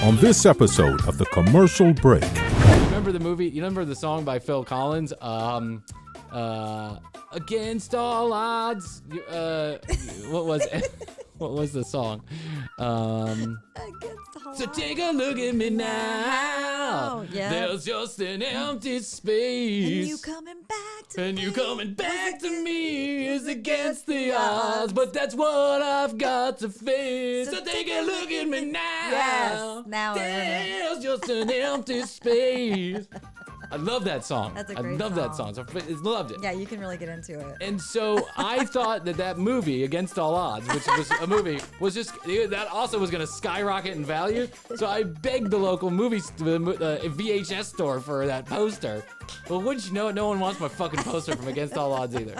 on this episode of The Commercial Break. Remember the movie? You remember the song by Phil Collins? Against all odds. What was it? What was the song? So take a look at me now. Yeah. There's just an empty space. And you coming back to me. And you coming back to me is against the odds. But that's what I've got to face. So take a look at me now. Yes. Now we're in it. There's just an empty space. I love that song. That's a I great love that song. song. So I loved it. Yeah, you can really get into it. And so I thought that movie, Against All Odds, which was a movie, was just, that also was going to skyrocket in value. So I begged the local VHS store for that poster. Well, wouldn't you know it, no one wants my fucking poster from Against All Odds either.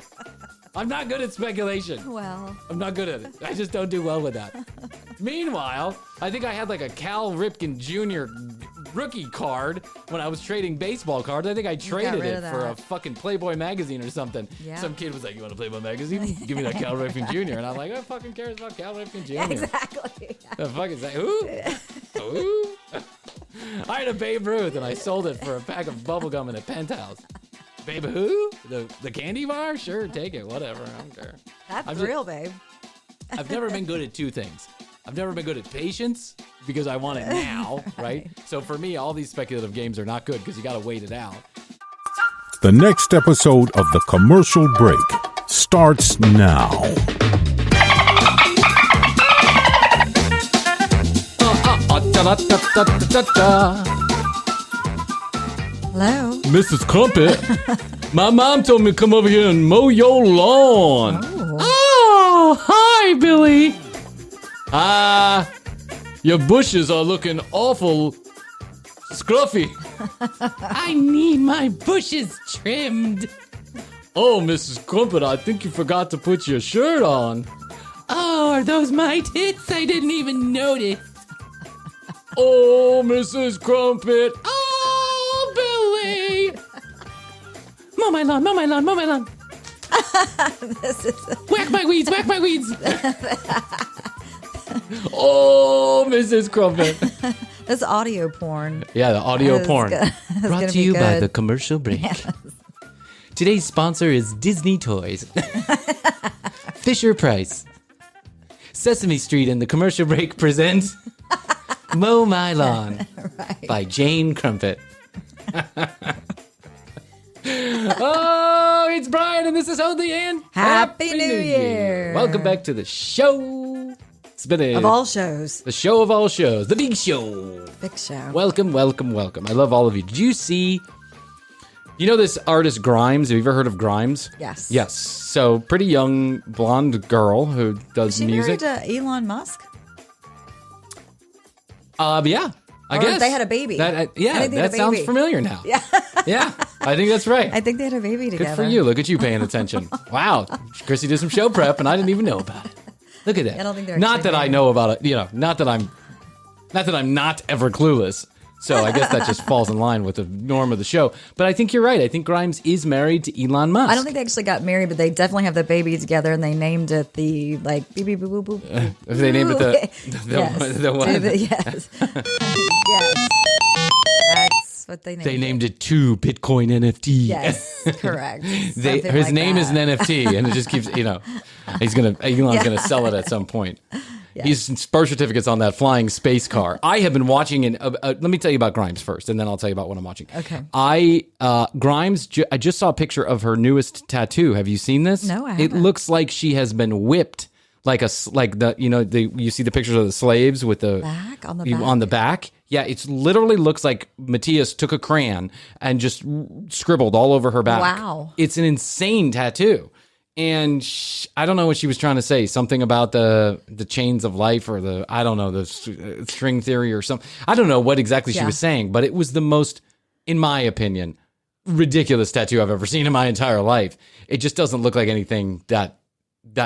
I'm not good at speculation. Well. I'm not good at it. I just don't do well with that. Meanwhile, I think I had like a Cal Ripken Jr. rookie card when I was trading baseball cards. I think I traded it for a fucking Playboy magazine or something. Yeah. Some kid was like, "You want a Playboy magazine? Give me that Cal Ripken Jr." And I'm like, "Who fucking cares about Cal Ripken Jr.?" Yeah, exactly. The fuck is that? Who? Who? I had a Babe Ruth and I sold it for a pack of bubble gum in a penthouse. Babe who? The candy bar? Sure, take it. Whatever. I don't care. That's real, babe. I've never been good at two things. I've never been good at patience because I want it now, right? So for me, all these speculative games are not good because you got to wait it out. The next episode of The Commercial Break starts now. Hello. Mrs. Crumpet, my mom told me to come over here and mow your lawn. Oh, hi, Billy. Your bushes are looking awful scruffy. I need my bushes trimmed. Oh, Mrs. Crumpet, I think you forgot to put your shirt on. Oh, are those my tits? I didn't even notice. Oh, Mrs. Crumpet. Oh, Billy. Mow my lawn, mow my lawn, mow my lawn. Whack my weeds, whack my weeds. Oh, Mrs. Crumpet. That's audio porn. Yeah, the audio porn. Brought to you by The Commercial Break. Yes. Today's sponsor is Disney Toys. Fisher Price. Sesame Street and The Commercial Break presents Mow My Lawn by Jane Crumpet. Oh, it's Bryan and this is Hoadley and Happy New Year. Welcome back to the show. It's been of all shows. The show of all shows. The big show. Big show. Welcome, welcome, welcome. I love all of you. Did you see, you know this artist Grimes? Have you ever heard of Grimes? Yes. Yes. So pretty young blonde girl who does music. Is she married to Elon Musk? Yeah. I guess. They had a baby. That sounds familiar now. Yeah. Yeah. I think that's right. I think they had a baby together. Good for you. Look at you paying attention. Wow. Krissy did some show prep and I didn't even know about it. Look at that. I don't think they're not that I know about it, not that I'm not ever clueless. So I guess that just falls in line with the norm of the show. But I think you're right. I think Grimes is married to Elon Musk. I don't think they actually got married, but they definitely have the baby together, and they named it the beep beep boop boop boop. They named it the what? Yes. Yes. That's what they named it. They named it 2 Bitcoin NFT. Yes, correct. His name is an NFT, and it just keeps, Elon's gonna sell it at some point. Yes. He's birth certificates on that flying space car. I have been watching let me tell you about Grimes first, and then I'll tell you about what I'm watching. Okay. Grimes, I just saw a picture of her newest tattoo. Have you seen this? No, I haven't. It looks like she has been whipped, you see the pictures of the slaves with the back on the back. Yeah, it literally looks like Matthias took a crayon and just scribbled all over her back. Wow. It's an insane tattoo. And I don't know what she was trying to say. Something about the chains of life or the string theory or something. I don't know what exactly she was saying, but it was the most, in my opinion, ridiculous tattoo I've ever seen in my entire life. It just doesn't look like anything that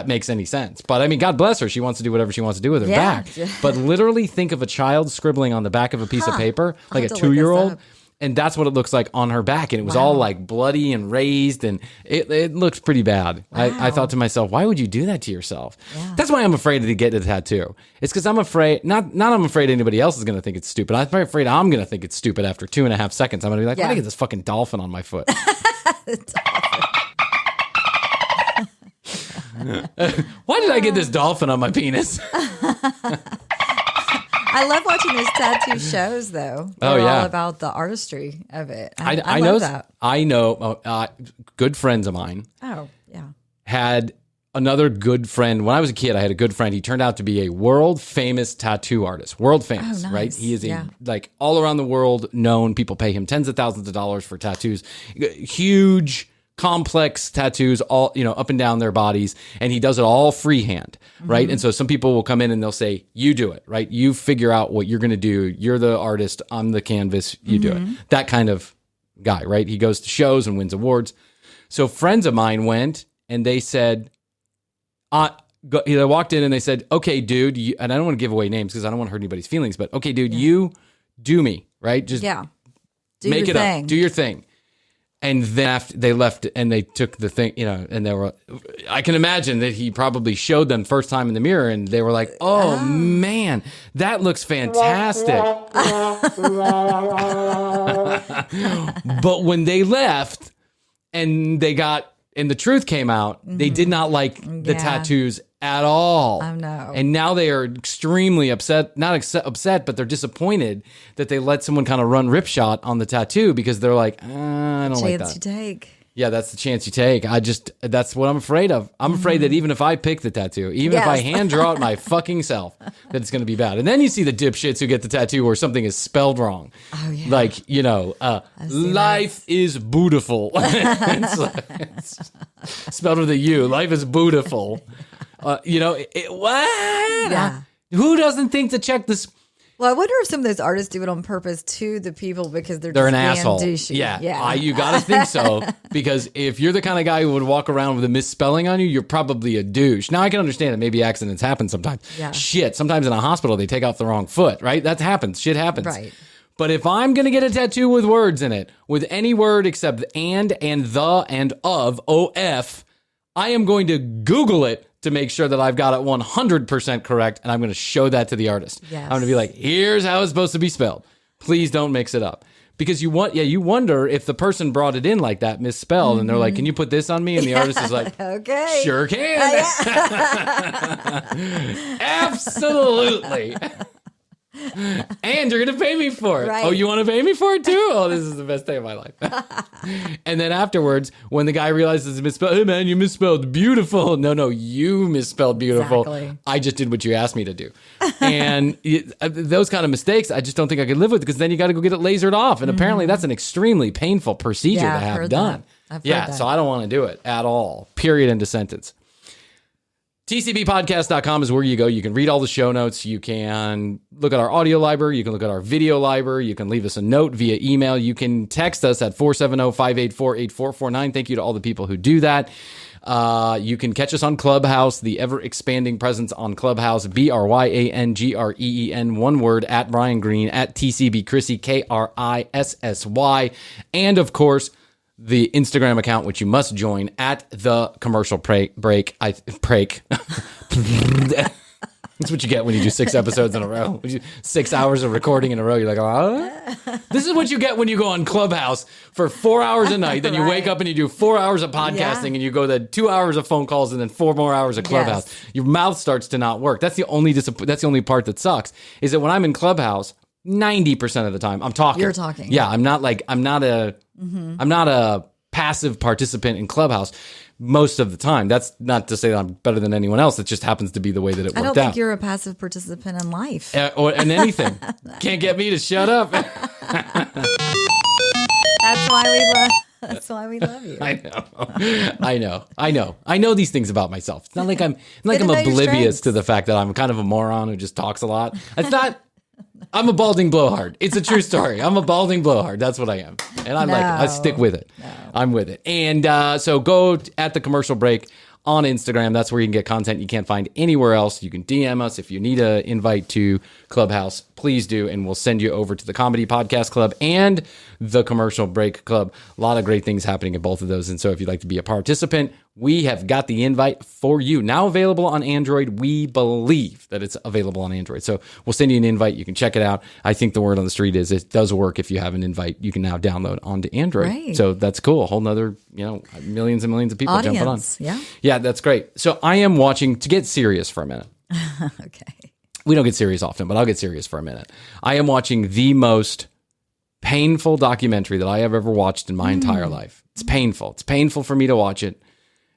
makes any sense. But I mean, God bless her. She wants to do whatever she wants to do with her back. But literally think of a child scribbling on the back of a piece of paper, like a 2-year-old. And that's what it looks like on her back. And it was all like bloody and raised, and it looked pretty bad. Wow. I thought to myself, why would you do that to yourself? Yeah. That's why I'm afraid to get a tattoo. It's because I'm afraid, not I'm afraid anybody else is going to think it's stupid. I'm afraid I'm going to think it's stupid after 2.5 seconds. I'm going to be like, why did I get this fucking dolphin on my foot? Why did I get this dolphin on my penis? I love watching those tattoo shows, though. They're all about the artistry of it. I know love that. I know good friends of mine. Oh, yeah. Had another good friend. When I was a kid, I had a good friend. He turned out to be a world famous tattoo artist. World famous, nice. right? He is like all around the world known. People pay him tens of thousands of dollars for tattoos. Huge, complex tattoos, all up and down their bodies, and he does it all freehand, right? And so some people will come in and they'll say, "You do it, right? You figure out what you're going to do. You're the artist. I'm the canvas. You do it." That kind of guy, right? He goes to shows and wins awards. So friends of mine went and they said, they walked in and they said, "Okay, dude," and I don't want to give away names because I don't want to hurt anybody's feelings, but okay, dude, you do me, right? Just make it up, do your thing. And then after they left and they took the thing, and they were, I can imagine that he probably showed them first time in the mirror and they were like, oh man, that looks fantastic. But when they left and the truth came out, they did not like the tattoos at all. I know. And now they are extremely upset, not upset, but they're disappointed that they let someone kind of run ripshot on the tattoo because they're like, I don't like that. Chance you take. Yeah, that's the chance you take. That's what I'm afraid of. I'm afraid that even if I pick the tattoo, even if I hand draw it my fucking self, that it's going to be bad. And then you see the dipshits who get the tattoo where something is spelled wrong. Oh, yeah. Like, life is beautiful. it's spelled with a U. Life is beautiful. What? Yeah. Who doesn't think to check this? Well, I wonder if some of those artists do it on purpose to the people because they're an just asshole. being douchey. Yeah. You got to think so because if you're the kind of guy who would walk around with a misspelling on you, you're probably a douche. Now, I can understand that maybe accidents happen sometimes. Yeah. Shit, sometimes in a hospital, they take off the wrong foot, right? That happens. Shit happens. Right. But if I'm going to get a tattoo with words in it, with any word except and, the, and of, OF, I am going to Google it to make sure that I've got it 100% correct, and I'm going to show that to the artist. Yes. I'm going to be like, here's how it's supposed to be spelled. Please don't mix it up. Because you wonder if the person brought it in like that, misspelled, and they're like, can you put this on me? And the artist is like, okay. Sure can. Absolutely. And you're going to pay me for it. Right. Oh, you want to pay me for it too? Oh, this is the best day of my life. And then afterwards, when the guy realizes it's misspelled, hey man, you misspelled beautiful. No, you misspelled beautiful. Exactly. I just did what you asked me to do. And those kind of mistakes, I just don't think I could live with because then you got to go get it lasered off. And apparently that's an extremely painful procedure to I've have heard done. that. I've heard that. So I don't want to do it at all. Period. End of sentence. TCBpodcast.com is where you go. You can read all the show notes. You can look at our audio library. You can look at our video library. You can leave us a note via email. You can text us at 470-584-8449. Thank you to all the people who do that. You can catch us on Clubhouse, the ever-expanding presence on Clubhouse, BRYANGREEN, one word, at Bryan Green, at TCB Krissy, KRISSY, and of course, the Instagram account, which you must join, at the commercial break. That's what you get when you do 6 episodes in a row. 6 hours of recording in a row. You're like, oh, this is what you get when you go on Clubhouse for 4 hours a night. Then you wake up and you do 4 hours of podcasting and you go to 2 hours of phone calls and then 4 more hours of Clubhouse. Yes. Your mouth starts to not work. That's the only part that sucks is that when I'm in Clubhouse, 90% of the time I'm talking. You're talking. Yeah, I'm not a passive participant in Clubhouse most of the time. That's not to say that I'm better than anyone else. It just happens to be the way that it worked out. I don't think you're a passive participant in life. Or in anything. Can't get me to shut up. That's why we love you. I know these things about myself. It's not like I'm oblivious to the fact that I'm kind of a moron who just talks a lot. It's not. I'm a balding blowhard. It's a true story. I'm a balding blowhard. That's what I am. And I stick with it. No. I'm with it. And so go at the commercial break on Instagram. That's where you can get content you can't find anywhere else. You can DM us if you need an invite to Clubhouse. Please do, and we'll send you over to the Comedy Podcast Club and the Commercial Break Club. A lot of great things happening at both of those. And so if you'd like to be a participant, we have got the invite for you. Now available on Android. We believe that it's available on Android. So we'll send you an invite. You can check it out. I think the word on the street is it does work. If you have an invite, you can now download onto Android. Right. So that's cool. A whole nother, millions and millions of people jumping on. Yeah. Yeah, that's great. So I am watching, to get serious for a minute. Okay. We don't get serious often, but I'll get serious for a minute. I am watching the most painful documentary that I have ever watched in my entire life. It's painful. It's painful for me to watch it.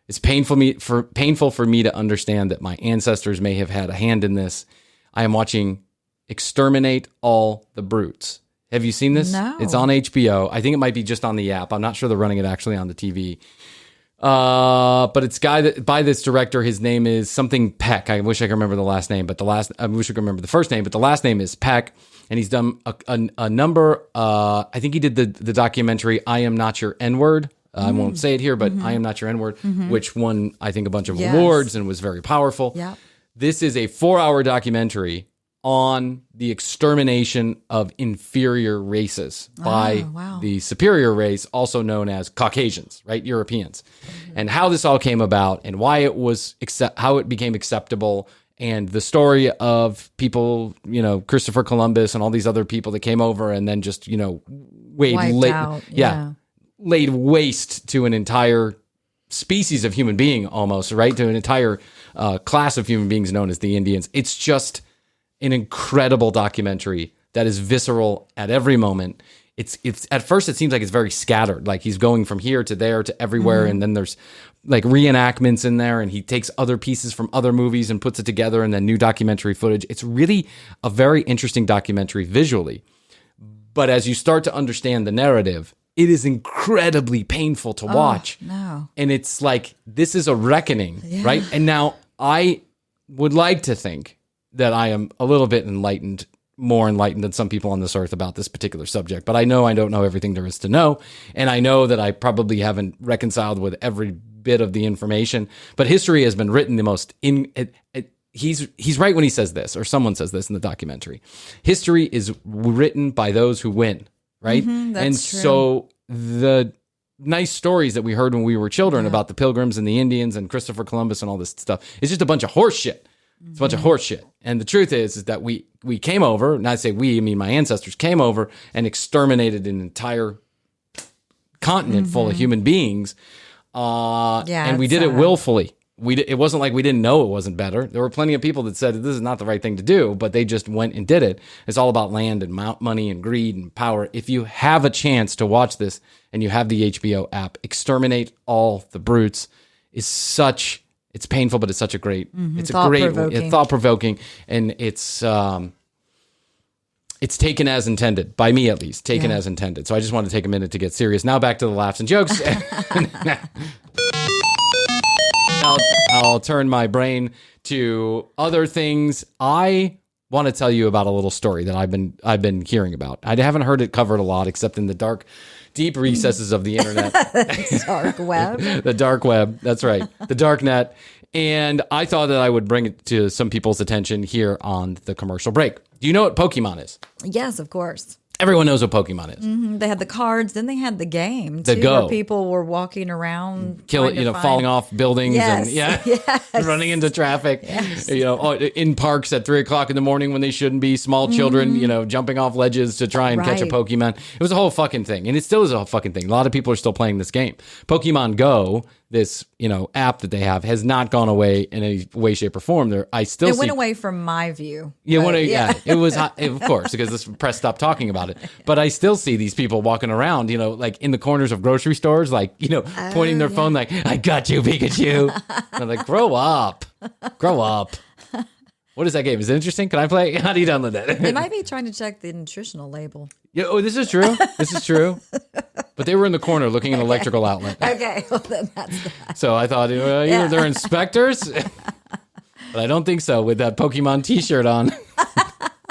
It's painful for me to understand that my ancestors may have had a hand in this. I am watching Exterminate All the Brutes. Have you seen this? No. It's on HBO. I think it might be just on the app. I'm not sure they're running it actually on the TV. But it's by this director. His name is something Peck. I wish I could remember the last name, but I wish I could remember the first name, but the last name is Peck. And he's done a number. I think he did the documentary I Am Not Your N-Word. I won't say it here, but I Am Not Your N-Word, which won, I think, a bunch of awards and was very powerful. Yeah. This is a 4-hour documentary on the extermination of inferior races by the superior race, also known as Caucasians, right? Europeans. And how this all came about and why it was how it became acceptable, and the story of people, Christopher Columbus and all these other people that came over and then just, laid waste to an entire species of human being almost, right? To an entire class of human beings known as the Indians. It's just an incredible documentary that is visceral at every moment. It's at first it seems like it's very scattered, like he's going from here to there to everywhere, and then there's like reenactments in there, and he takes other pieces from other movies and puts it together, and then new documentary footage. It's really a very interesting documentary visually, but as you start to understand the narrative, it is incredibly painful to watch. No. And it's like, this is a reckoning, right? And now I would like to think that I am a little bit enlightened, more enlightened than some people on this earth about this particular subject. But I know I don't know everything there is to know. And I know that I probably haven't reconciled with every bit of the information. But history has been written the most he's right when he says this, or someone says this in the documentary. History is written by those who win, right? That's true. So the nice stories that we heard when we were children about the Pilgrims and the Indians and Christopher Columbus and all this stuff, it's just a bunch of horse shit. It's a bunch of horse shit. And the truth is that we came over, and I say we, I mean my ancestors came over and exterminated an entire continent full of human beings. And we did it willfully. It wasn't like we didn't know it wasn't better. There were plenty of people that said this is not the right thing to do, but they just went and did it. It's all about land and money and greed and power. If you have a chance to watch this and you have the HBO app, Exterminate All the Brutes it's painful, but it's such a great, it's thought-provoking, and it's taken as intended, by me at least, as intended. So I just want to take a minute to get serious. Now back to the laughs and jokes. I'll turn my brain to other things. I want to tell you about a little story that I've been hearing about. I haven't heard it covered a lot, except in the deep recesses of the internet. Dark web. The dark web. That's right. The dark net. And I thought that I would bring it to some people's attention here on the commercial break. Do you know what Pokemon is? Yes, of course. Everyone knows what Pokemon is. They had the cards, then they had the game too, where people were walking around, falling off buildings and running into traffic. Yes. In parks at 3:00 in the morning when they shouldn't be. Small children, jumping off ledges to try and catch a Pokemon. It was a whole fucking thing, and it still is a whole fucking thing. A lot of people are still playing this game. Pokemon Go, this app that they have, has not gone away in any way, shape, or form. It went away from my view. It was of course, because this press stopped talking about it. But I still see these people walking around, like in the corners of grocery stores, like pointing their phone, like "I got you, Pikachu." And I'm like, grow up. What is that game? Is it interesting? Can I play? How do you download that? They might be trying to check the nutritional label. Yeah. Oh, this is true. But they were in the corner looking at an electrical outlet. Okay, well then that's that. So I thought either they're inspectors, but I don't think so. With that Pokemon T-shirt on,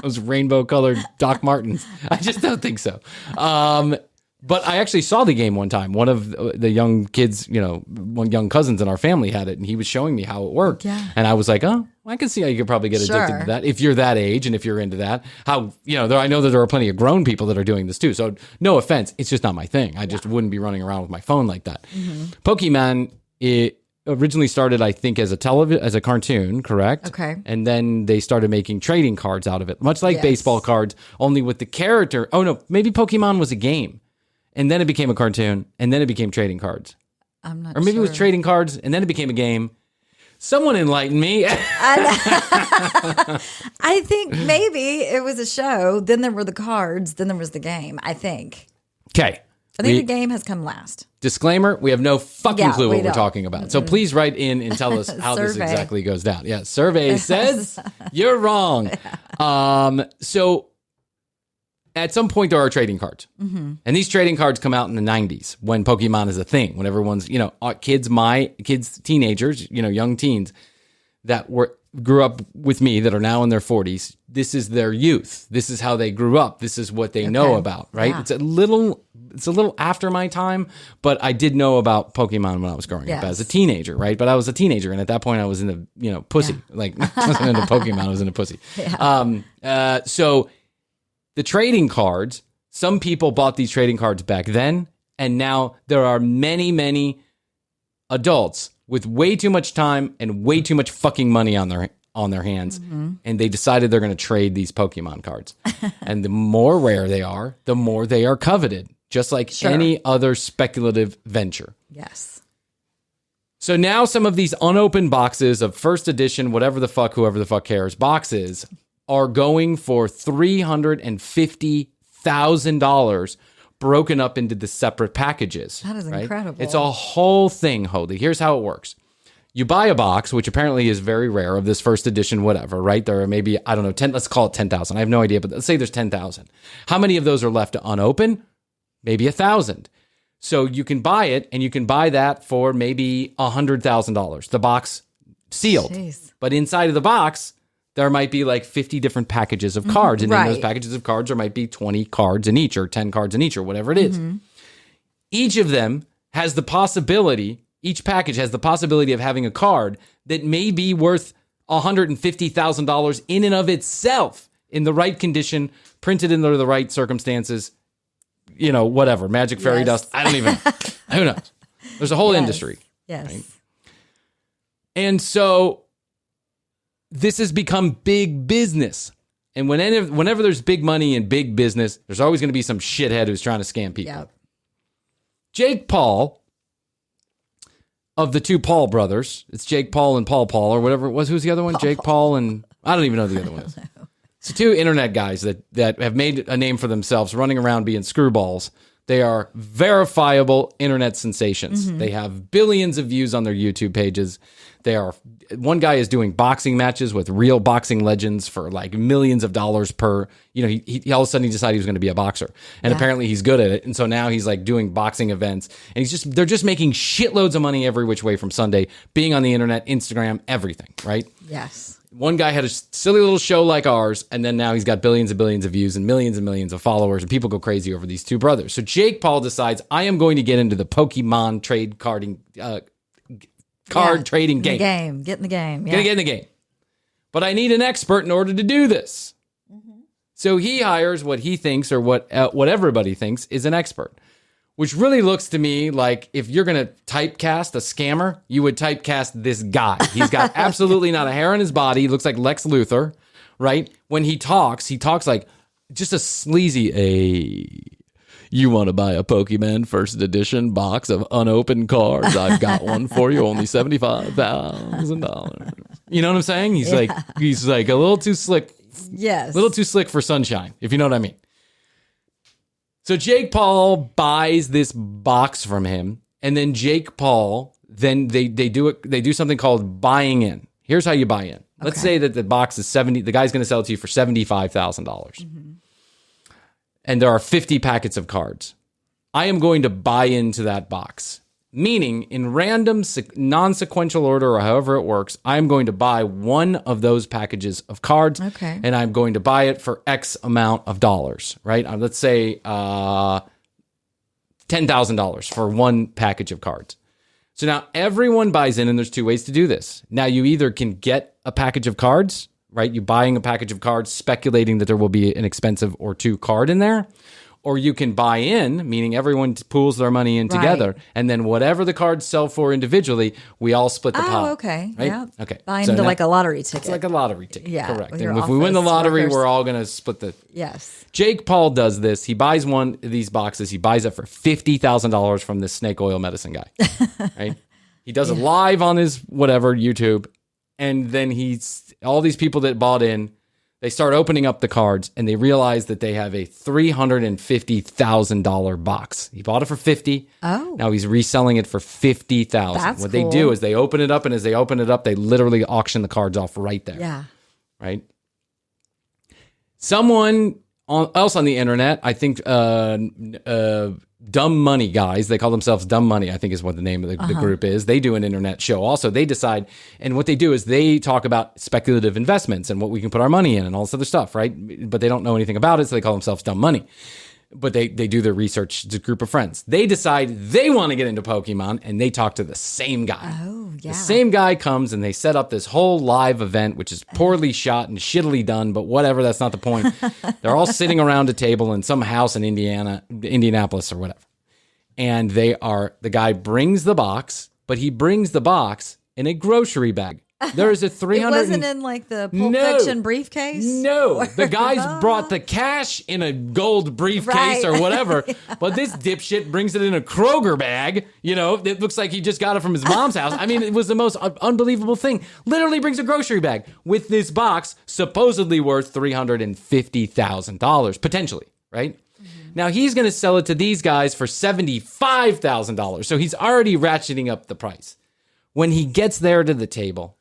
those rainbow-colored Doc Martens, I just don't think so. But I actually saw the game one time. One of the young kids, one young cousins in our family had it, and he was showing me how it worked. Yeah. And I was like, oh, I can see how you could probably get addicted to that if you're that age and if you're into that. I know that there are plenty of grown people that are doing this too. So no offense, it's just not my thing. I just wouldn't be running around with my phone like that. Pokemon, it originally started, I think, as a cartoon, correct? Okay. And then they started making trading cards out of it, much like baseball cards, only with the character. Oh no, maybe Pokemon was a game. And then it became a cartoon, and then it became trading cards. I'm not sure. Or maybe it was trading cards, and then it became a game. Someone enlighten me. I think maybe it was a show. Then there were the cards. Then there was the game, I think. Okay. I think the game has come last. Disclaimer, we have no fucking clue what we're talking about. Mm-mm. So please write in and tell us how this exactly goes down. Yeah, survey says you're wrong. So at some point, there are trading cards. And these trading cards come out in the 90s when Pokemon is a thing, when everyone's, kids, teenagers, young teens that grew up with me that are now in their 40s. This is their youth. This is how they grew up. This is what they know about, right? Yeah. It's a little after my time, but I did know about Pokemon when I was growing up as a teenager, right? But I was a teenager, and at that point I was in the, pussy. Yeah. Like, I wasn't into Pokemon, I was into pussy. Yeah. So the trading cards, some people bought these trading cards back then, and now there are many, many adults with way too much time and way too much fucking money on their hands, and they decided they're going to trade these Pokemon cards. And the more rare they are, the more they are coveted, just like any other speculative venture. Yes. So now some of these unopened boxes of first edition, whoever the fuck cares, boxes are going for $350,000 broken up into the separate packages. That is incredible. It's a whole thing, Holy. Here's how it works. You buy a box, which apparently is very rare, of this first edition, whatever, right? There are maybe, I don't know, 10, let's call it 10,000. I have no idea, but let's say there's 10,000. How many of those are left to unopen? Maybe 1,000. So you can buy it, and you can buy that for maybe $100,000. The box sealed. Jeez. But inside of the box, there might be like 50 different packages of cards. And in those packages of cards, there might be 20 cards in each or 10 cards in each or whatever it is. Each of them has the possibility, each package has the possibility of having a card that may be worth $150,000 in and of itself in the right condition, printed under the right circumstances, whatever, magic fairy dust. I don't even, who knows? There's a whole industry. Yes. Right? And so this has become big business. And whenever there's big money in big business, there's always going to be some shithead who's trying to scam people. Yep. Jake Paul, of the two Paul brothers, it's Jake Paul and Paul or whatever it was. Who's the other one? Jake Paul and I don't even know who the other one is. It's two internet guys that have made a name for themselves running around being screwballs. They are verifiable internet sensations. They have billions of views on their YouTube pages. One guy is doing boxing matches with real boxing legends for like millions of dollars per, he all of a sudden he decided he was going to be a boxer, and apparently he's good at it. And so now he's like doing boxing events, and they're just making shitloads of money every which way from Sunday, being on the internet, Instagram, everything, right? Yes. One guy had a silly little show like ours, and then now he's got billions and billions of views and millions of followers, and people go crazy over these two brothers. So Jake Paul decides, I am going to get into the Pokemon trading trading game. Get in the game. Gonna get in the game. But I need an expert in order to do this. So he hires what he thinks, or what everybody thinks is an expert. Which really looks to me like if you're going to typecast a scammer, you would typecast this guy. He's got absolutely not a hair on his body. He looks like Lex Luthor, right? When he talks like just a sleazy, you want to buy a Pokemon first edition box of unopened cards? I've got one for you, only $75,000. You know what I'm saying? He's like a little too slick. Yes. A little too slick for sunshine, if you know what I mean. So Jake Paul buys this box from him, and then Jake Paul, then they do something called buying in. Here's how you buy in. Let's say that the box is the guy's going to sell it to you for $75,000. And there are 50 packets of cards. I am going to buy into that box. Meaning, in random, non-sequential order, or however it works, I'm going to buy one of those packages of cards, and I'm going to buy it for X amount of dollars, right? Let's say $10,000 for one package of cards. So now everyone buys in, and there's two ways to do this. Now you either can get a package of cards, right? You're buying a package of cards, speculating that there will be an expensive or two card in there. Or you can buy in, meaning everyone pools their money in together, and then whatever the cards sell for individually, we all split the pot. Oh, okay. Right? Yeah. Okay. Buy into like a lottery ticket. It's like a lottery ticket. Yeah, Correct. with And your if we win the office lottery, workers. we're all going to split the... Yes. Jake Paul does this. He buys one of these boxes. He buys it for $50,000 from this snake oil medicine guy. Right? He does it live on his whatever, YouTube. And then all these people that bought in, they start opening up the cards and they realize that they have a $350,000 box. He bought it for $50,000. Oh. Now he's reselling it for $50,000. That's what cool. they do is they open it up, and as they open it up, they literally auction the cards off right there. Yeah. Right? Someone else on the internet, I think Dumb Money guys, they call themselves Dumb Money, I think is what the name of the group is. They do an internet show also. They decide, and what they do is they talk about speculative investments and what we can put our money in and all this other stuff, right? But they don't know anything about it, so they call themselves Dumb Money. But they do their research. It's a group of friends. They decide they want to get into Pokemon, and they talk to the same guy. Oh, yeah. The same guy comes, and they set up this whole live event, which is poorly shot and shittily done, but whatever, that's not the point. They're all sitting around a table in some house in Indianapolis or whatever. And the guy brings the box, but he brings the box in a grocery bag. There is a 300. It wasn't in like the Pulp Fiction briefcase? No, the guys brought the cash in a gold briefcase or whatever, but this dipshit brings it in a Kroger bag. You know, it looks like he just got it from his mom's house. I mean, it was the most unbelievable thing. Literally brings a grocery bag with this box supposedly worth $350,000, potentially, right? Now he's going to sell it to these guys for $75,000. So he's already ratcheting up the price. When he gets there to the table,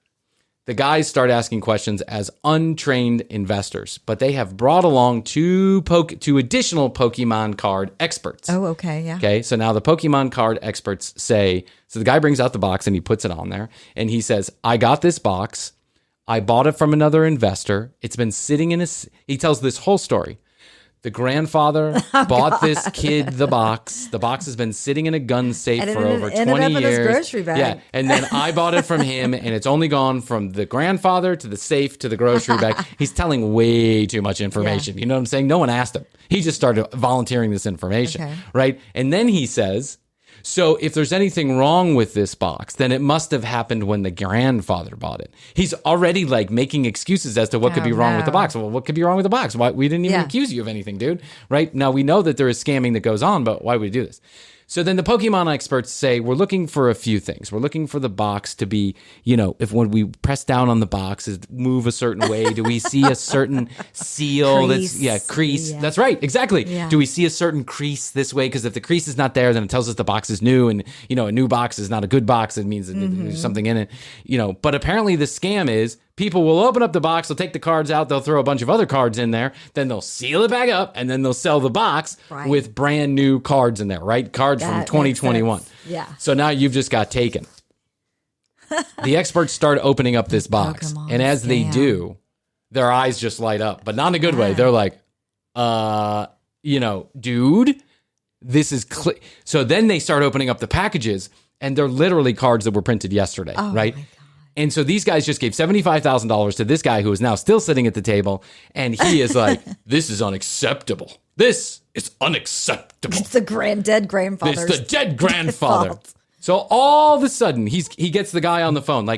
the guys start asking questions as untrained investors, but they have brought along two additional Pokemon card experts. Oh, okay, yeah. Okay, so now the Pokemon card experts say, so the guy brings out the box and he puts it on there, and he says, I got this box. I bought it from another investor. It's been sitting in he tells this whole story. The grandfather bought this kid the box. The box has been sitting in a gun safe for over 20 ended up years. in his grocery bag. Yeah, and then I bought it from him, and it's only gone from the grandfather to the safe to the grocery bag. He's telling way too much information. You know what I'm saying? No one asked him. He just started volunteering this information, right? And then he says, so if there's anything wrong with this box, then it must have happened when the grandfather bought it. He's already like making excuses as to what could be wrong with the box. Well, what could be wrong with the box? Why we didn't even accuse you of anything, dude. Right? Now we know that there is scamming that goes on, but why would we do this? So then the Pokemon experts say, we're looking for a few things. We're looking for the box to be, you know, if when we press down on the box, is move a certain way. Do we see a certain seal? Crease. Yeah. That's right. Exactly. Yeah. Do we see a certain crease this way? Because if the crease is not there, then it tells us the box is new. And, you know, a new box is not a good box. It means that there's something in it, you know. But apparently the scam is people will open up the box, they'll take the cards out, they'll throw a bunch of other cards in there, then they'll seal it back up, and then they'll sell the box with brand new cards in there, right? Cards from 2021. Yeah. So now you've just got taken. The experts start opening up this box, and as they do, their eyes just light up, but not in a good way. They're like, you know, dude, this is... So then they start opening up the packages, and they're literally cards that were printed yesterday, right? And so these guys just gave $75,000 to this guy who is now still sitting at the table. And he is like, this is unacceptable. This is unacceptable. It's the dead grandfather. It's the dead grandfather. So all of a sudden, he gets the guy on the phone.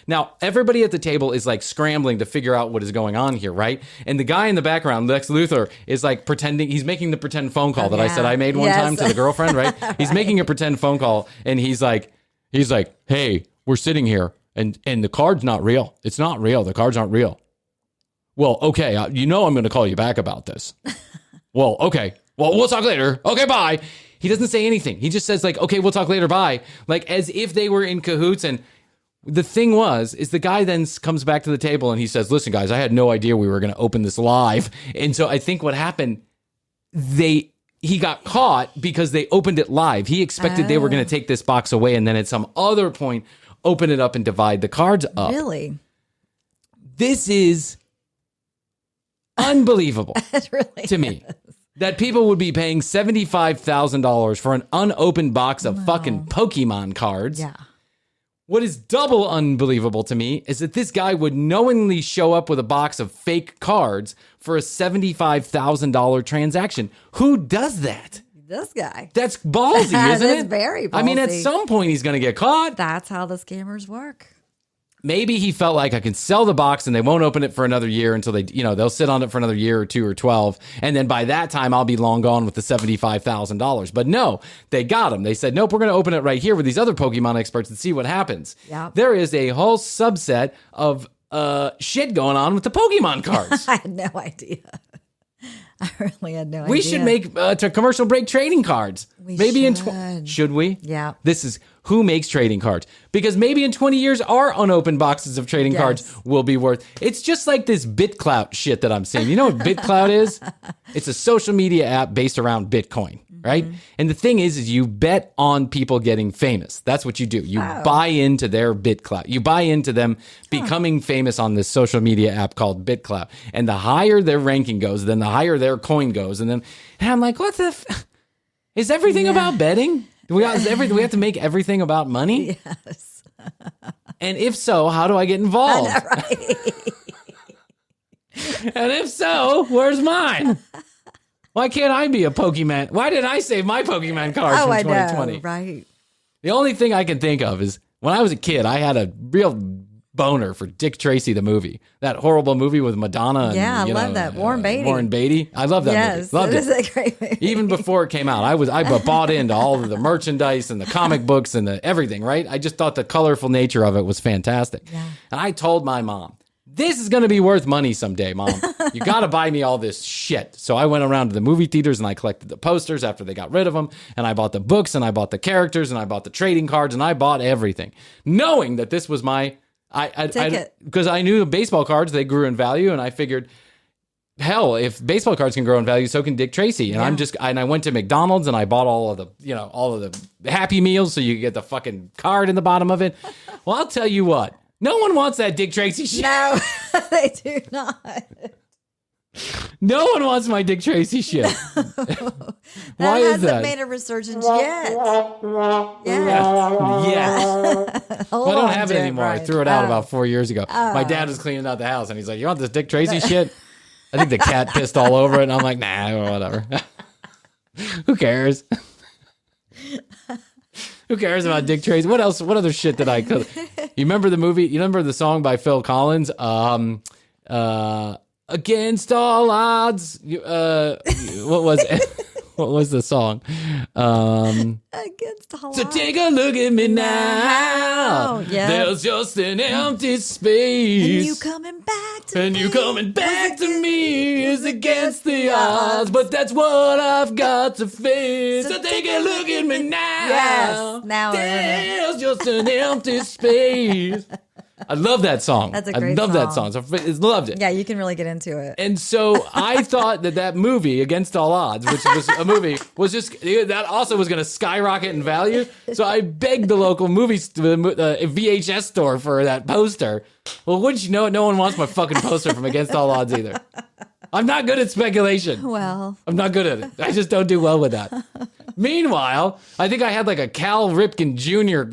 Now, everybody at the table is like scrambling to figure out what is going on here, right? And the guy in the background, Lex Luthor, is like pretending. He's making the pretend phone call that I said I made one time to the girlfriend, right? He's making a pretend phone call. And he's like, hey, we're sitting here. And the card's not real. It's not real. The cards aren't real. Well, okay. You know I'm going to call you back about this. Well, okay. Well, we'll talk later. Okay, bye. He doesn't say anything. He just says like, okay, we'll talk later. Bye. Like as if they were in cahoots. And the thing is the guy then comes back to the table and he says, listen, guys, I had no idea we were going to open this live. And so I think what happened, he got caught because they opened it live. He expected they were going to take this box away and then at some other point, open it up and divide the cards up. Really? This is unbelievable It really to me. is. that people would be paying $75,000 for an unopened box of fucking Pokemon cards. Yeah. What is double unbelievable to me is that this guy would knowingly show up with a box of fake cards for a $75,000 transaction. Who does that? This guy. That's ballsy, isn't it? That's very ballsy. I mean, at some point he's going to get caught. That's how the scammers work. Maybe he felt like I can sell the box and they won't open it for another year until they'll sit on it for another year or 2 or 12. And then by that time, I'll be long gone with the $75,000. But no, they got him. They said, nope, we're going to open it right here with these other Pokemon experts and see what happens. Yep. There is a whole subset of shit going on with the Pokemon cards. I had no idea. I really had no idea. We should make to commercial break trading cards. Maybe should. Should we? Yeah. This is who makes trading cards, because maybe in 20 years our unopened boxes of trading cards will be worth. It's just like this BitClout shit that I'm seeing. You know what BitClout is? It's a social media app based around Bitcoin, right? And the thing is you bet on people getting famous. That's what you do. You buy into their BitClout. You buy into them becoming famous on this social media app called BitClout. And the higher their ranking goes, then the higher their coin goes. And I'm like, what the is everything about betting? Do we have to make everything about money? Yes. And if so, how do I get involved? I know, right? And if so, where's mine? Why can't I be a Pokemon? Why didn't I save my Pokemon cards from 2020? Know, right? The only thing I can think of is when I was a kid, I had a real boner for Dick Tracy, the movie. That horrible movie with Madonna. And, I love that. Warren Beatty. I love that movie. Loved it. It is a great movie. Even before it came out, I bought into all of the merchandise and the comic books and the everything, right? I just thought the colorful nature of it was fantastic. Yeah. And I told my mom, this is going to be worth money someday, Mom. You got to buy me all this shit. So I went around to the movie theaters and I collected the posters after they got rid of them. And I bought the books and I bought the characters and I bought the trading cards and I bought everything, knowing that this was my... because I knew the baseball cards, they grew in value, and I figured, hell, if baseball cards can grow in value, so can Dick Tracy. And I went to McDonald's and I bought all of the Happy Meals, so you get the fucking card in the bottom of it. Well, I'll tell you what, no one wants that Dick Tracy shit. No, they do not. No one wants my Dick Tracy shit. Why is that? Hasn't made a resurgence yet. Yes. Well, I don't have it anymore. I threw it out about 4 years ago. My dad was cleaning out the house, and he's like, you want this Dick Tracy shit? I think the cat pissed all over it, and I'm like, nah, whatever. Who cares? Who cares about Dick Tracy? What else? What other shit did I... You remember the movie? You remember the song by Phil Collins? Against all odds. What was it? What was the song? Against all odds. So take a look at me now. Yeah. There's just an empty space. And you coming back to me. And you coming back to me is against the odds. But that's what I've got to face. So take a look at me now. Yes. Now there's just an empty space. I love that song. That's a great song. I love song. that song. So I loved it. Yeah, you can really get into it. And so I thought that movie, Against All Odds, which was a movie, was just, that also was going to skyrocket in value. So I begged the local VHS store for that poster. Well, wouldn't you know it? No one wants my fucking poster from Against All Odds either. I'm not good at speculation. Well, I'm not good at it. I just don't do well with that. Meanwhile, I think I had like a Cal Ripken Jr.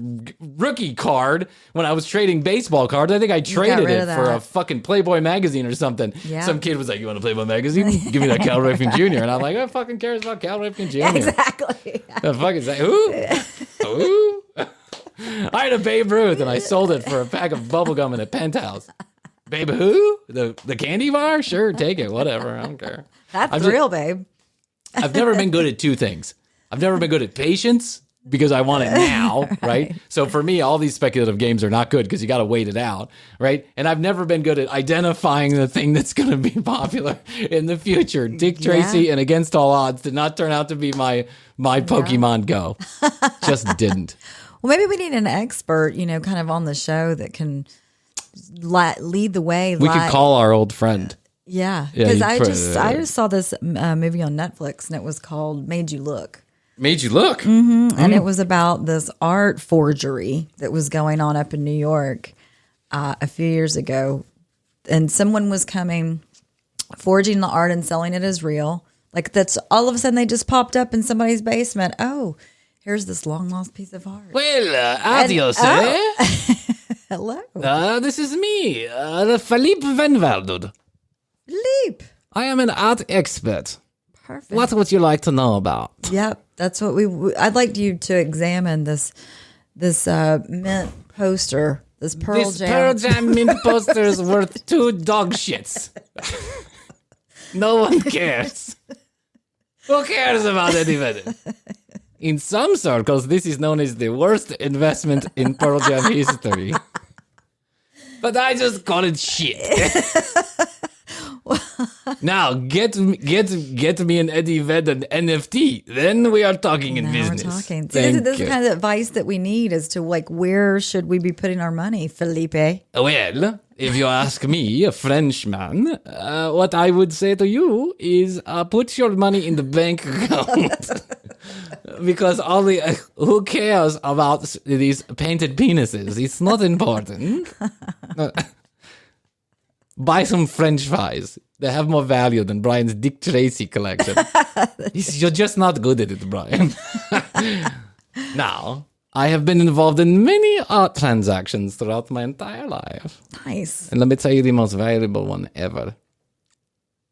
rookie card when I was trading baseball cards. I think I traded it for a fucking Playboy magazine or something. Yeah. Some kid was like, you want a Playboy magazine? Give me that Cal Ripken Jr. And I'm like, who fucking cares about Cal Ripken Jr.? Yeah, exactly. The fuck is that? Who? Who? I had a Babe Ruth and I sold it for a pack of bubblegum in a penthouse. Babe who? The candy bar? Sure, take it. Whatever. I don't care. That's real, babe. I've never been good at two things. I've never been good at patience because I want it now, right? So for me, all these speculative games are not good because you got to wait it out, right? And I've never been good at identifying the thing that's going to be popular in the future. Dick Tracy and Against All Odds did not turn out to be my Pokemon Go. Just didn't. Well, maybe we need an expert, kind of on the show that can lead the way. We could call our old friend. Yeah, because I just saw this movie on Netflix and it was called Made You Look. Made You Look? Mm-hmm. And it was about this art forgery that was going on up in New York a few years ago. And someone was forging the art and selling it as real. Like that's all of a sudden they just popped up in somebody's basement. Oh, here's this long lost piece of art. Well, adios, eh? Hello. This is me, Phillipe van Waldud. Leap. I am an art expert. Perfect. What would you like to know about? Yep, that's what I'd like you to examine this mint poster, this Pearl This Jam. Pearl Jam mint poster is worth 2 dog shits. No one cares. Who cares about Eddie Vedder? In some circles, this is known as the worst investment in Pearl Jam history. But I just call it shit. Now, get me an Eddie Vedder NFT. Then we are talking in Now business. we're talking. See, Thank this is you. the kind of advice that we need as to like where should we be putting our money, Philippe? Well, if you ask me, a Frenchman, what I would say to you is put your money in the bank account. Because who cares about these painted penises? It's not important. Buy some French fries. They have more value than Brian's Dick Tracy collection. You're just not good at it, Brian. Now, I have been involved in many art transactions throughout my entire life. Nice. And let me tell you the most valuable one ever.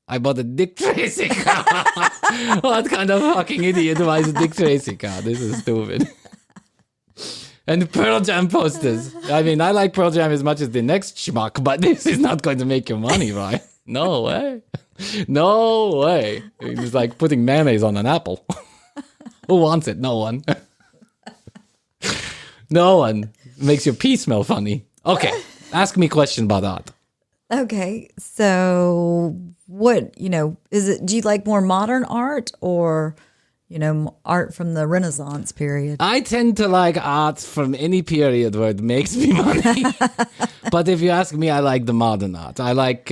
I bought a Dick Tracy car. What kind of fucking idiot buys a Dick Tracy car? This is stupid. And Pearl Jam posters. I mean, I like Pearl Jam as much as the next schmuck, but this is not going to make you money, right? No way. No way. It's like putting mayonnaise on an apple. Who wants it? No one. No one. Makes your pee smell funny. Okay, ask me a question about art. Okay, so what, is it, do you like more modern art or, art from the Renaissance period? I tend to like art from any period where it makes me money. But if you ask me, I like the modern art. I like,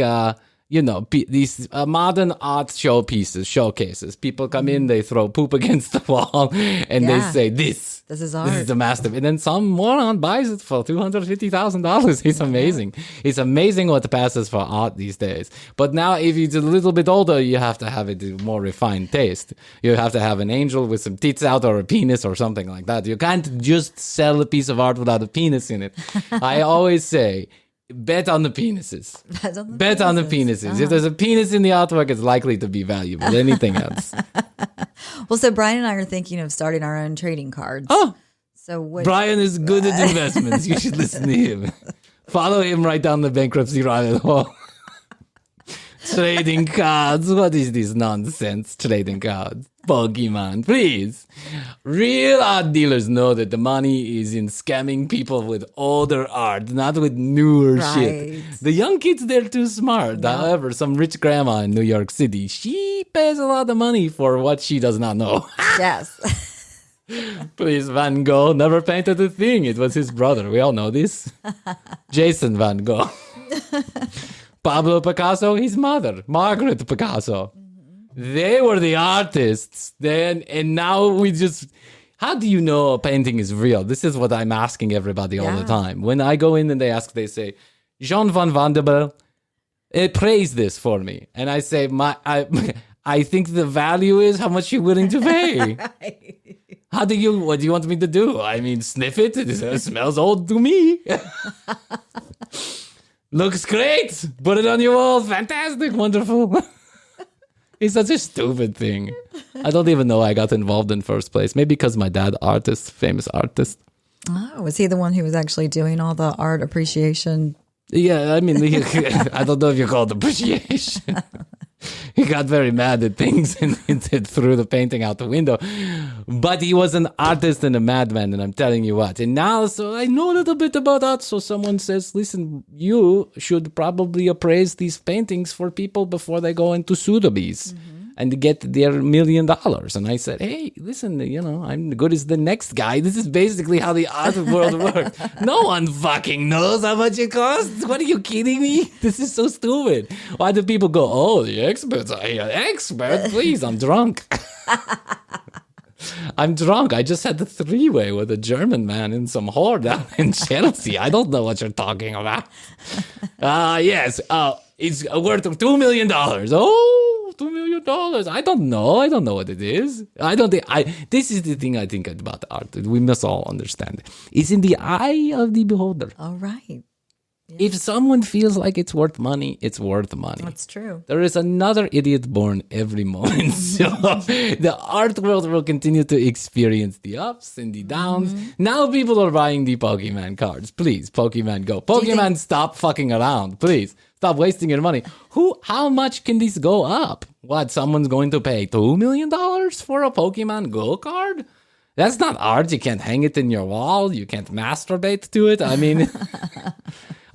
these modern art showcases. People come in, they throw poop against the wall, and they say, This is art. the masterpiece. And then some moron buys it for $250,000. It's amazing. It's amazing what passes for art these days. But now, if you're a little bit older, you have to have a more refined taste. You have to have an angel with some tits out or a penis or something like that. You can't just sell a piece of art without a penis in it. I always say, bet on the penises. Bet on the penises. Uh-huh. If there's a penis in the artwork, it's likely to be valuable. Anything else? Well, so Brian and I are thinking of starting our own trading cards. Oh, So what? Brian is good at investments. You should listen to him. Follow him right down the bankruptcy rabbit hole. Trading cards. What is this nonsense? Trading cards. Pokemon, please. Real art dealers know that the money is in scamming people with older art, not with newer shit. The young kids, they're too smart. Yeah. However, some rich grandma in New York City, she pays a lot of money for what she does not know. Yes. Please, Van Gogh never painted a thing. It was his brother. We all know this. Jason Van Gogh. Pablo Picasso, his mother, Margaret Picasso. They were the artists then, and now we just... How do you know a painting is real? This is what I'm asking everybody all the time. When I go in and they say, Jean van Vanderbilt, praise this for me. And I say, I think the value is how much you're willing to pay. What do you want me to do? I mean, sniff it. It smells old to me. Looks great. Put it on your wall. Fantastic. Wonderful. It's such a stupid thing. I don't even know I got involved in first place. Maybe because my dad, famous artist. Oh, was he the one who was actually doing all the art appreciation? Yeah, I mean, I don't know if you call it appreciation. He got very mad at things and threw the painting out the window. But he was an artist and a madman, and I'm telling you what. And now, so I know a little bit about art. So someone says, listen, you should probably appraise these paintings for people before they go into Sotheby's and get their $1 million. And I said, hey, listen, I'm good as the next guy. This is basically how the art world works. No one fucking knows how much it costs. What are you kidding me? This is so stupid. Why do people go, oh, the experts are here? Expert? Please, I'm drunk. I'm drunk. I just had the 3-way with a German man and some whore down in Chelsea. I don't know what you're talking about. Yes. It's worth $2 million. Oh, $2 million. $1,000,000. I don't know. I don't know what it is. This is the thing I think about art that we must all understand. It's in the eye of the beholder. All right. If someone feels like it's worth money, it's worth money. That's true. There is another idiot born every moment. So the art world will continue to experience the ups and the downs. Now people are buying the Pokemon cards. Please, Pokemon Go. Pokemon, stop fucking around. Please, stop wasting your money. How much can this go up? What, someone's going to pay $2 million for a Pokemon Go card? That's not art. You can't hang it in your wall. You can't masturbate to it. I mean...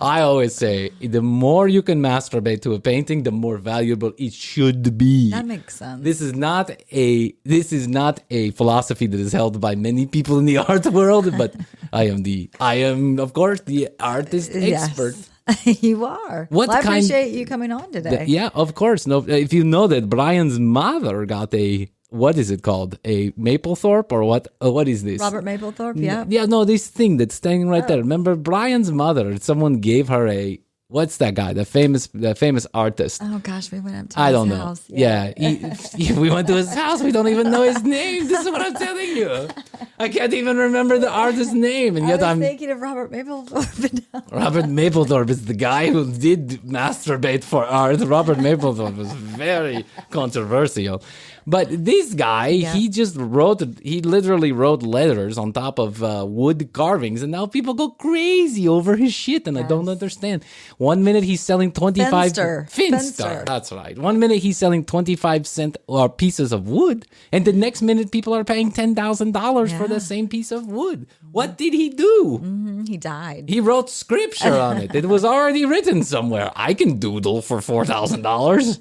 I always say, the more you can masturbate to a painting, the more valuable it should be. That makes sense. This is not a philosophy that is held by many people in the art world, but I am of course the artist expert. You are. I appreciate you coming on today. Yeah, of course. No, if you know that Brian's mother got what is it called? A Mapplethorpe or what? What is this? Robert Mapplethorpe, yeah. Yeah, no, this thing that's standing right there. Remember Brian's mother, someone gave her what's that guy? The famous artist. Oh gosh, we went up to his house. Yeah, we went to his house. We don't even know his name. This is what I'm telling you. I can't even remember the artist's name, and yet I'm thinking of Robert Mapplethorpe now. Robert Mapplethorpe is the guy who did masturbate for art. Robert Mapplethorpe was very controversial. But this guy, he literally wrote letters on top of wood carvings, and now people go crazy over his shit, and I don't understand. 1 minute he's selling 25... Finster. That's right. 1 minute he's selling 25-cent pieces of wood, and the next minute people are paying $10,000 for the same piece of wood. What did he do? He died. He wrote scripture on it. It was already written somewhere. I can doodle for $4,000.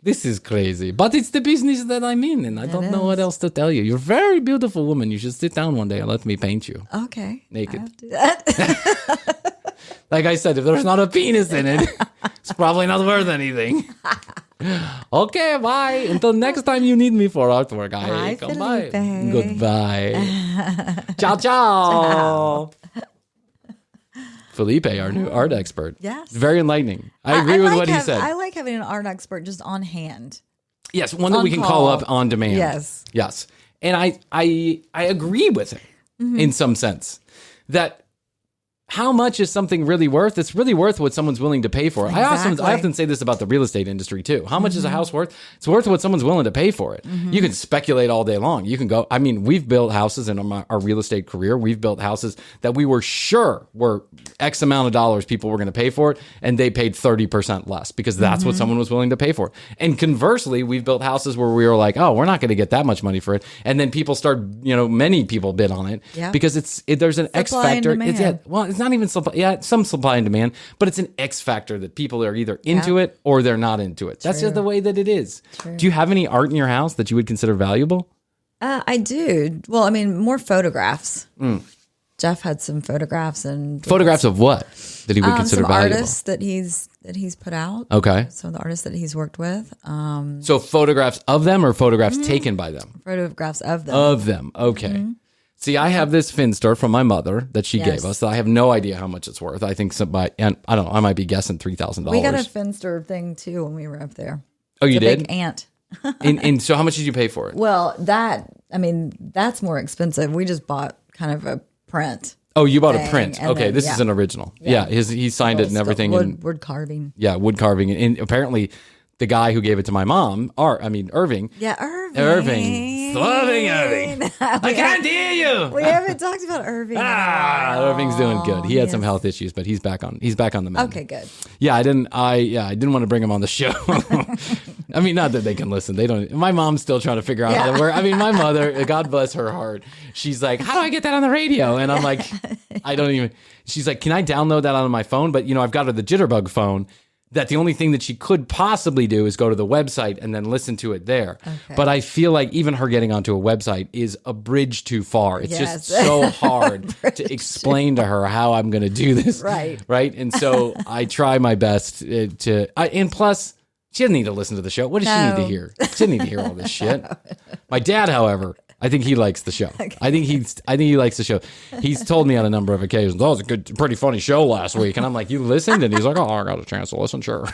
This is crazy, but it's the business that I'm in, and I don't know what else to tell you. You're a very beautiful woman. You should sit down one day and let me paint you. Okay. Naked. I'll do that. Like I said, if there's not a penis in it, it's probably not worth anything. Okay, bye. Until next time you need me for artwork. Come by. Goodbye. Ciao, ciao. Phillipe, our new art expert. Yes. Very enlightening. I agree with what he said. I like having an art expert just on hand. Yes, one that we can call up on demand. Yes. And I agree with him in some sense that how much is something really worth? It's really worth what someone's willing to pay for it. Exactly. I often say this about the real estate industry too. How much is a house worth? It's worth what someone's willing to pay for it. You can speculate all day long. You can go, I mean, we've built houses in our real estate career. We've built houses that we were sure were X amount of dollars people were going to pay for it, and they paid 30% less because that's what someone was willing to pay for it. And conversely, we've built houses where we were like, oh, we're not going to get that much money for it. And then people start, many people bid on it because there's an X factor. It's not even supply. Some supply and demand, but it's an X factor that people are either into it or they're not into it. That's just the way that it is. True. Do you have any art in your house that you would consider valuable? I do. Well, I mean, more photographs. Jeff had some photographs photographs of what that he would consider some valuable. Artists that he's put out. Okay. Some of the artists that he's worked with. So photographs of them or photographs taken by them? Photographs of them. Of them. Okay. See, I have this Finster from my mother that she gave us. I have no idea how much it's worth. I think and I don't know. I might be guessing $3,000. We got a Finster thing too when we were up there. Oh, you did? Big ant. and so, how much did you pay for it? Well, that's more expensive. We just bought kind of a print. Oh, you bought a print. Okay, this is an original. Yeah, he signed it and everything. Wood carving. Yeah, wood carving. And apparently, the guy who gave it to my mom, Irving. Yeah, Irving. Irving. I can't hear you. We haven't talked about Irving. Irving's doing good. He had some health issues, but he's back on the mend. Okay, good. Yeah, I didn't want to bring him on the show. I mean, not that they can listen. They don't. My mom's still trying to figure out how to work. I mean, my mother, God bless her heart. She's like, how do I get that on the radio? And I'm like, I don't even. She's like, can I download that on my phone? But I've got her the Jitterbug phone. That the only thing that she could possibly do is go to the website and then listen to it there. Okay. But I feel like even her getting onto a website is a bridge too far. It's just so hard to explain to her how I'm going to do this. Right. And so I try my best and plus, she doesn't need to listen to the show. What does she need to hear? She doesn't need to hear all this shit. My dad, however, I think he likes the show. Okay. I think he likes the show. He's told me on a number of occasions, "Oh, it was a pretty funny show last week," and I'm like, "You listened?" And he's like, "Oh, I got a chance to listen, sure."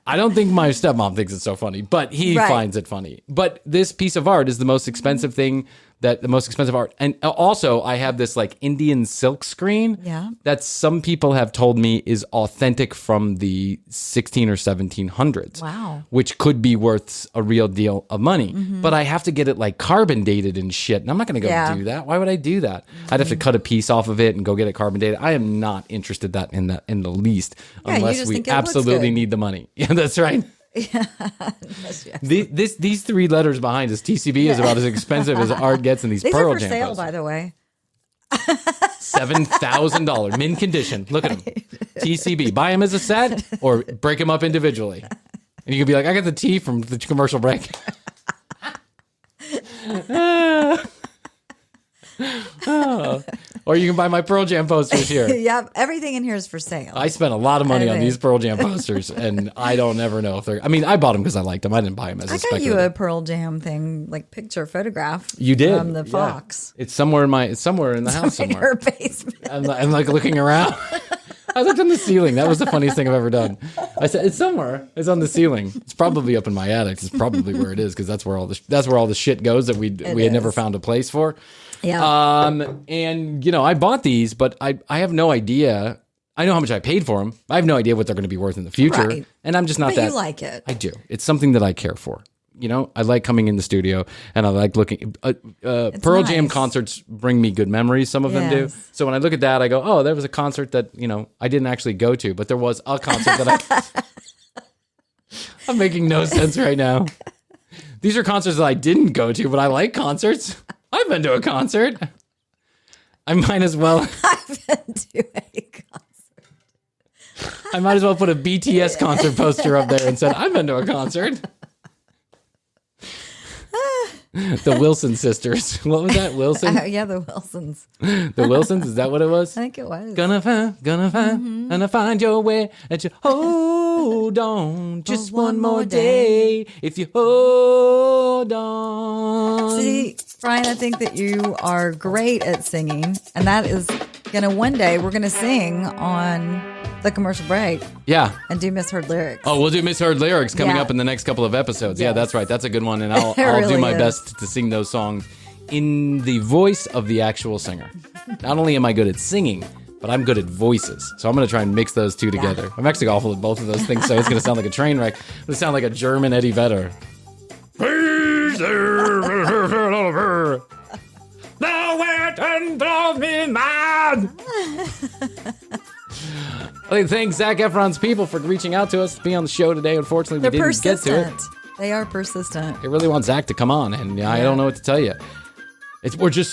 I don't think my stepmom thinks it's so funny, but he finds it funny. But this piece of art is the most expensive thing, the most expensive art. And also, I have this like Indian silk screen that some people have told me is authentic from the 16 or 1700s. Wow. Which could be worth a real deal of money. But I have to get it like carbon dated and shit. And I'm not going to go do that. Why would I do that? I'd have to cut a piece off of it and go get it carbon dated. I am not interested in the least, unless we absolutely need the money. Yeah, that's right. Yeah. These 3 letters behind us, TCB, is about as expensive as art gets in these Pearl Jam sale, posters. by the way. $7,000, mint condition. Look at them. TCB. Buy them as a set or break them up individually. And you could be like, I got the T from the commercial break. Or you can buy my Pearl Jam posters here. Yeah, everything in here is for sale. I spent a lot of money on these Pearl Jam posters, and I don't ever know if they're... I mean, I bought them because I liked them. I didn't buy them as a speculator. I got you a Pearl Jam thing, like picture photograph. You did? From the Fox. It's somewhere in the house somewhere. In her basement. I'm like looking around. I looked on the ceiling. That was the funniest thing I've ever done. I said, it's somewhere. It's on the ceiling. It's probably up in my attic. It's probably where it is, because that's where all the shit goes that we had never found a place for. Yeah. And I bought these, but I have no idea. I know how much I paid for them. I have no idea what they're going to be worth in the future. Right. And I'm just not But you like it. I do. It's something that I care for. I like coming in the studio, and I like looking. Pearl Jam concerts bring me good memories. Some of them do. So when I look at that, I go, "Oh, there was a concert that I didn't actually go to, but there was a concert that I'm making no sense right now. These are concerts that I didn't go to, but I like concerts. I've been to a concert. I might as well. I've been to a concert. I might as well put a BTS concert poster up there and said, "I've been to a concert." The Wilson sisters. What was that? Wilson? Yeah, the Wilsons. The Wilsons? Is that what it was? I think it was. Gonna find your way. And you hold on just one more day. If you hold on. See, Bryan, I think that you are great at singing, and that is one day we're gonna sing on the commercial break. Yeah. And do misheard lyrics. Oh, we'll do misheard lyrics coming up in the next couple of episodes. Yeah, that's right. That's a good one. And I'll do my best to sing those songs in the voice of the actual singer. Not only am I good at singing, but I'm good at voices. So I'm going to try and mix those two together. I'm actually awful at both of those things, so it's going to sound like a train wreck. It's going to sound like a German Eddie Vedder. Thou wert and drove me mad. I'd like to thank Zac Efron's people for reaching out to us to be on the show today. Unfortunately, we didn't get to it. They are persistent. I really want Zac to come on, and I don't know what to tell you.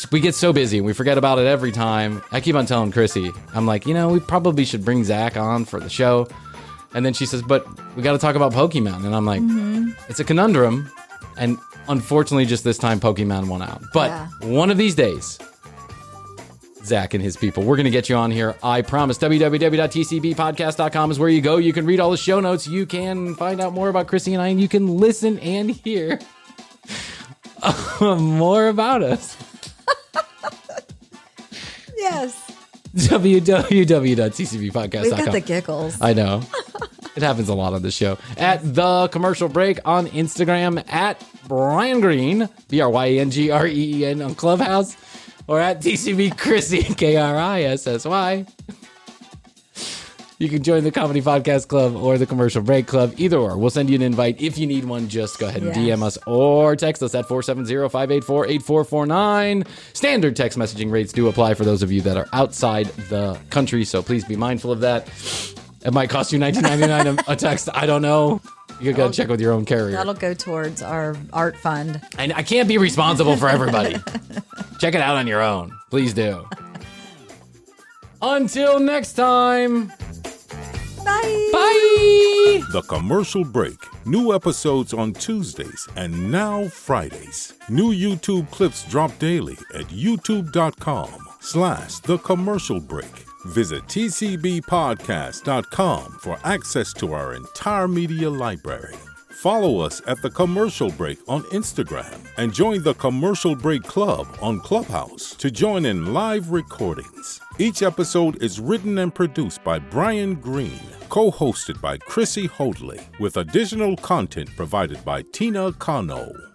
We get so busy, and we forget about it every time. I keep on telling Krissy, I'm like, we probably should bring Zac on for the show. And then she says, but we got to talk about Pokemon. And I'm like, It's a conundrum. And unfortunately, just this time, Pokemon won out. But one of these days, Zac and his people, we're going to get you on here. I promise. www.tcbpodcast.com is where you go. You can read all the show notes. You can find out more about Krissy and I, and you can listen and hear more about us. Yes. www.tcbpodcast.com. We've got the giggles. I know. It happens a lot on the show. At The Commercial Break on Instagram. At Bryan Green, BryanGreen on Clubhouse. Or at TCB Krissy, KRISSY. You can join the Comedy Podcast Club or the Commercial Break Club. Either or. We'll send you an invite. If you need one, just go ahead and DM us or text us at 470-584-8449. Standard text messaging rates do apply for those of you that are outside the country, so please be mindful of that. It might cost you $19.99 a text. I don't know. You got to check with your own carrier. That'll go towards our art fund. And I can't be responsible for everybody. Check it out on your own. Please do. Until next time. Bye. Bye. The Commercial Break. New episodes on Tuesdays and now Fridays. New YouTube clips drop daily at youtube.com/The Commercial Break. Visit tcbpodcast.com for access to our entire media library. Follow us at The Commercial Break on Instagram and join the Commercial Break Club on Clubhouse to join in live recordings. Each episode is written and produced by Brian Green, co-hosted by Krissy Hoadley, with additional content provided by Tina Kano.